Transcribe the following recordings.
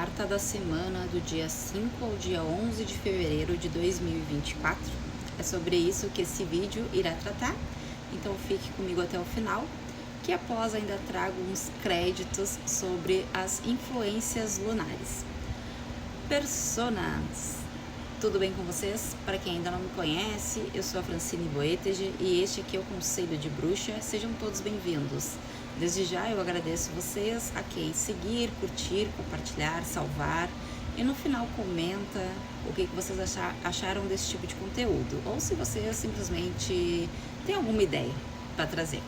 carta da semana do dia 5 ao dia 11 de fevereiro de 2024. É sobre isso que esse vídeo irá tratar, então fique comigo até o final, que após ainda trago uns créditos sobre as influências lunares. Personas! Tudo bem com vocês? Para quem ainda não me conhece, eu sou a Francine Boetege e este aqui é o Conselho de Bruxa. Sejam todos bem-vindos. Desde já eu agradeço vocês a quem seguir, curtir, compartilhar, salvar e no final comenta o que vocês acharam desse tipo de conteúdo ou se vocês simplesmente têm alguma ideia para trazer.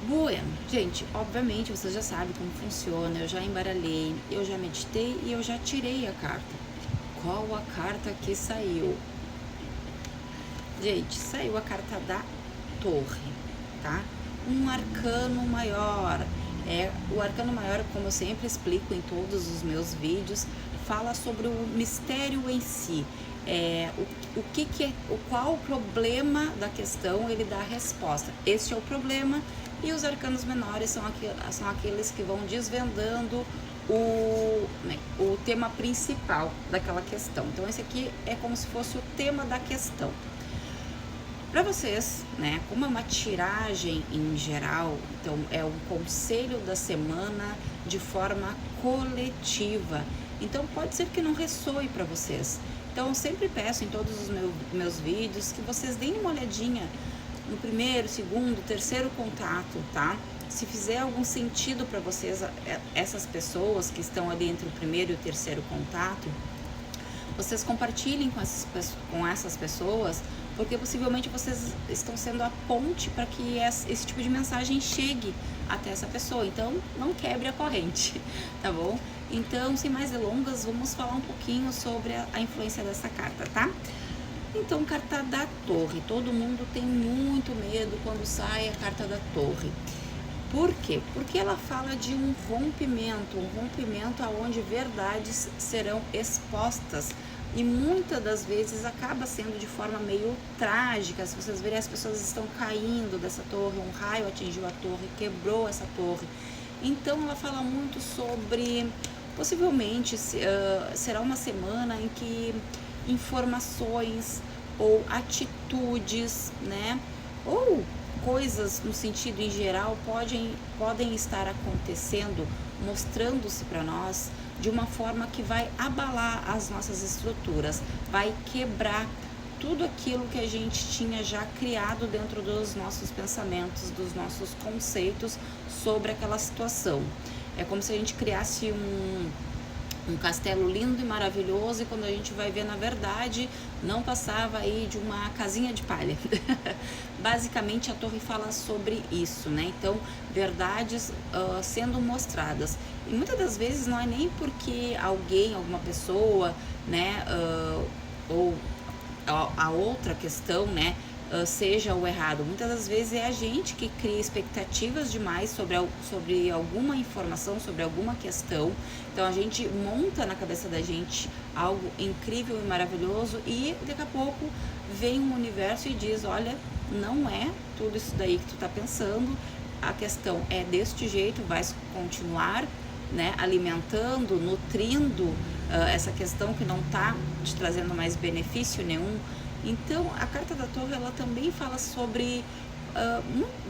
Bueno, gente, obviamente vocês já sabem como funciona, eu já embaralhei, eu já meditei e eu já tirei a carta. Qual a carta que saiu? Gente, saiu a carta da Torre, tá? Um arcano maior. O arcano maior, como eu sempre explico em todos os meus vídeos, fala sobre o mistério em si. Qual o problema da questão, ele dá a resposta. Este é o problema, e os arcanos menores são aqueles que vão desvendando o tema principal daquela questão. Então esse aqui é como se fosse o tema da questão. Para vocês, né, como é uma tiragem em geral, então é um conselho da semana de forma coletiva. Então pode ser que não ressoe para vocês. Então eu sempre peço em todos os meus vídeos que vocês deem uma olhadinha no primeiro, segundo, terceiro contato, tá? Se fizer algum sentido para vocês, essas pessoas que estão ali entre o primeiro e o terceiro contato, vocês compartilhem com essas pessoas, porque possivelmente vocês estão sendo a ponte para que esse tipo de mensagem chegue até essa pessoa. Então, não quebre a corrente, tá bom? Então, sem mais delongas, vamos falar um pouquinho sobre a influência dessa carta, tá? Então, carta da Torre. Todo mundo tem muito medo quando sai a carta da Torre. Por quê? Porque ela fala de um rompimento onde verdades serão expostas e muitas das vezes acaba sendo de forma meio trágica. Se vocês verem, as pessoas estão caindo dessa torre, um raio atingiu a torre, quebrou essa torre. Então ela fala muito sobre, possivelmente será uma semana em que informações ou atitudes, né, ou coisas no sentido em geral podem estar acontecendo, mostrando-se para nós de uma forma que vai abalar as nossas estruturas, vai quebrar tudo aquilo que a gente tinha já criado dentro dos nossos pensamentos, dos nossos conceitos sobre aquela situação. É como se a gente criasse um castelo lindo e maravilhoso, e quando a gente vai ver, na verdade, não passava aí de uma casinha de palha. Basicamente, a torre fala sobre isso, né? Então, verdades sendo mostradas. E muitas das vezes não é nem porque alguma pessoa, né, ou a outra questão, né, seja o errado. Muitas das vezes é a gente que cria expectativas demais sobre alguma informação, sobre alguma questão. Então a gente monta na cabeça da gente algo incrível e maravilhoso, e daqui a pouco vem um universo e diz: olha, não é tudo isso daí que tu tá pensando, a questão é deste jeito, vai continuar, né, alimentando, nutrindo essa questão que não tá te trazendo mais benefício nenhum. Então, a carta da Torre, ela também fala sobre,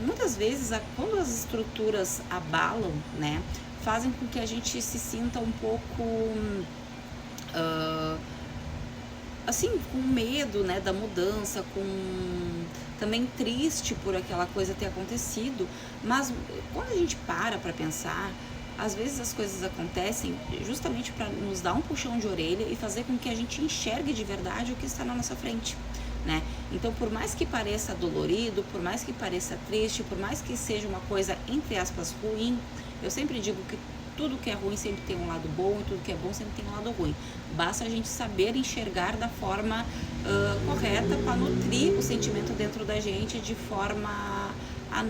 muitas vezes, quando as estruturas abalam, né, fazem com que a gente se sinta um pouco, assim, com medo, né, da mudança, também triste por aquela coisa ter acontecido. Mas quando a gente para pensar, às vezes as coisas acontecem justamente para nos dar um puxão de orelha e fazer com que a gente enxergue de verdade o que está na nossa frente, né? Então, por mais que pareça dolorido, por mais que pareça triste, por mais que seja uma coisa, entre aspas, ruim, eu sempre digo que tudo que é ruim sempre tem um lado bom, e tudo que é bom sempre tem um lado ruim. Basta a gente saber enxergar da forma correta para nutrir o sentimento dentro da gente, de forma a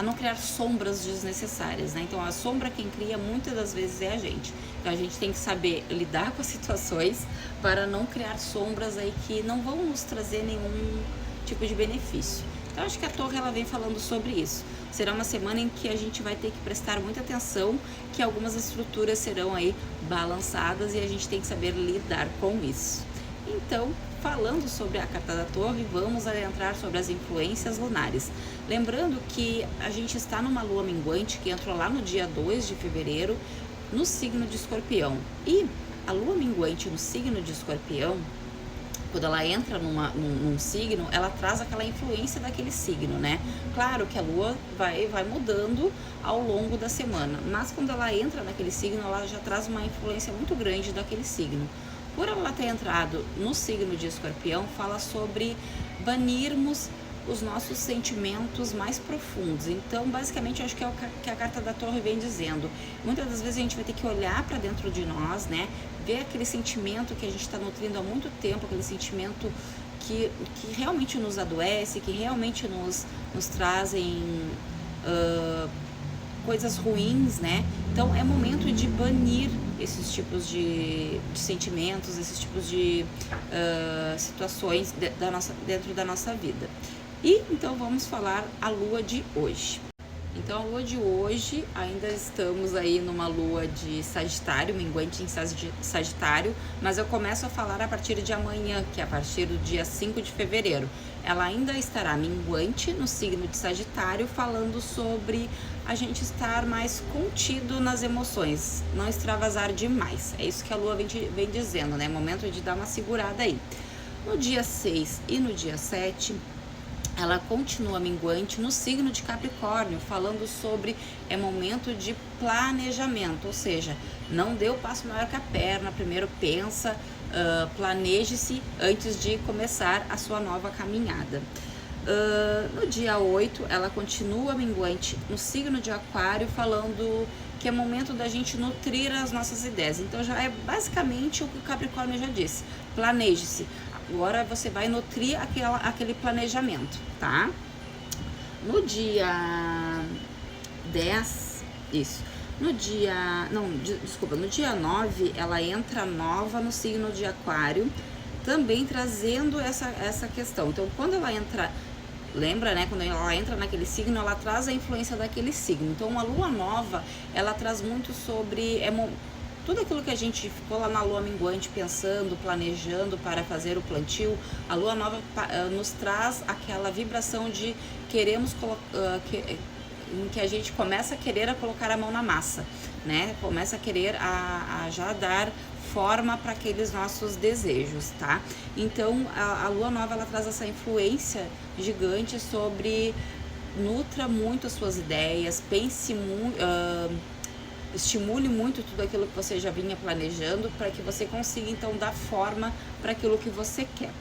não criar sombras desnecessárias, né? Então a sombra quem cria muitas das vezes é a gente. Então a gente tem que saber lidar com as situações para não criar sombras aí que não vão nos trazer nenhum tipo de benefício. Então acho que a Torre ela vem falando sobre isso. Será uma semana em que a gente vai ter que prestar muita atenção, que algumas estruturas serão aí balançadas e a gente tem que saber lidar com isso. Então, falando sobre a carta da Torre, vamos adentrar sobre as influências lunares. Lembrando que a gente está numa lua minguante que entrou lá no dia 2 de fevereiro no signo de Escorpião. E a lua minguante no signo de Escorpião, quando ela entra num signo, ela traz aquela influência daquele signo, né? Claro que a lua vai mudando ao longo da semana, mas quando ela entra naquele signo, ela já traz uma influência muito grande daquele signo. Por ela ter entrado no signo de Escorpião, fala sobre banirmos os nossos sentimentos mais profundos. Então, basicamente, eu acho que é o que a carta da Torre vem dizendo. Muitas das vezes a gente vai ter que olhar para dentro de nós, né? Ver aquele sentimento que a gente está nutrindo há muito tempo, aquele sentimento que realmente nos adoece, que realmente nos trazem coisas ruins, né? Então, é momento de banir esses tipos de sentimentos, esses tipos de situações dentro da nossa vida. E então vamos falar a lua de hoje. Então a lua de hoje, ainda estamos aí numa lua de Sagitário, minguante em Sagitário, mas eu começo a falar a partir de amanhã, que é a partir do dia 5 de fevereiro. Ela ainda estará minguante no signo de Sagitário, falando sobre a gente estar mais contido nas emoções, não extravasar demais. É isso que a lua vem dizendo, né? Momento de dar uma segurada aí. No dia 6 e no dia 7, ela continua minguante no signo de Capricórnio, falando sobre momento de planejamento, ou seja, não dê o passo maior que a perna, primeiro pensa, planeje-se antes de começar a sua nova caminhada. No dia 8, ela continua minguante no signo de Aquário, falando que é momento da gente nutrir as nossas ideias. Então já é basicamente o que o Capricórnio já disse, planeje-se. Agora você vai nutrir aquele planejamento, tá? No dia 10, no dia 9, ela entra nova no signo de Aquário, também trazendo essa questão. Então, quando ela entra, lembra, né? Quando ela entra naquele signo, ela traz a influência daquele signo. Então, uma lua nova, ela traz muito sobre tudo aquilo que a gente ficou lá na lua minguante pensando, planejando para fazer o plantio. A lua nova nos traz aquela vibração de queremos em que a gente começa a querer colocar a mão na massa, né? Começa a querer a já dar forma para aqueles nossos desejos, tá? Então a lua nova ela traz essa influência gigante sobre nutra muito as suas ideias, pense muito, estimule muito tudo aquilo que você já vinha planejando para que você consiga então dar forma para aquilo que você quer.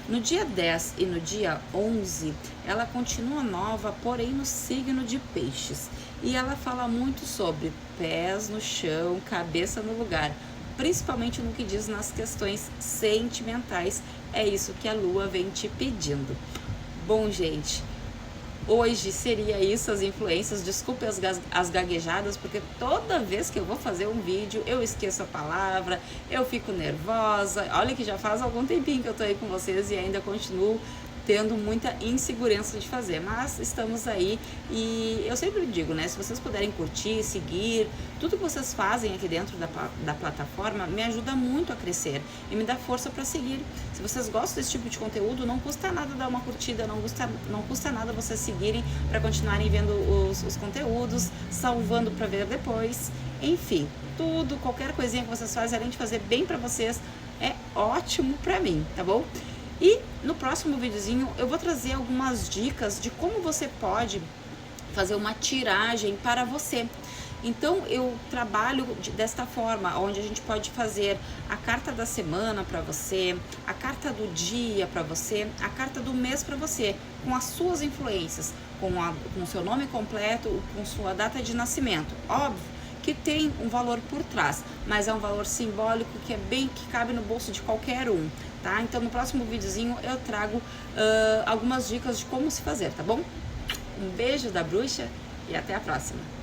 No dia 10 e no dia 11, ela continua nova, porém no signo de Peixes. E ela fala muito sobre pés no chão, cabeça no lugar, principalmente no que diz nas questões sentimentais. É isso que a lua vem te pedindo. Bom, gente, hoje seria isso, as influências. Desculpe as gaguejadas, porque toda vez que eu vou fazer um vídeo, eu esqueço a palavra, eu fico nervosa. Olha que já faz algum tempinho que eu tô aí com vocês e ainda continuo tendo muita insegurança de fazer, mas estamos aí e eu sempre digo, né, se vocês puderem curtir, seguir, tudo que vocês fazem aqui dentro da plataforma me ajuda muito a crescer e me dá força para seguir. Se vocês gostam desse tipo de conteúdo, não custa nada dar uma curtida, não custa nada vocês seguirem para continuarem vendo os conteúdos, salvando para ver depois, enfim, tudo, qualquer coisinha que vocês fazem, além de fazer bem para vocês, é ótimo para mim, tá bom? E no próximo videozinho eu vou trazer algumas dicas de como você pode fazer uma tiragem para você. Então eu trabalho desta forma, onde a gente pode fazer a carta da semana para você, a carta do dia para você, a carta do mês para você, com as suas influências, com o seu nome completo, com sua data de nascimento. Óbvio que tem um valor por trás, mas é um valor simbólico que cabe no bolso de qualquer um, tá? Então no próximo videozinho eu trago algumas dicas de como se fazer, tá bom? Um beijo da bruxa e até a próxima!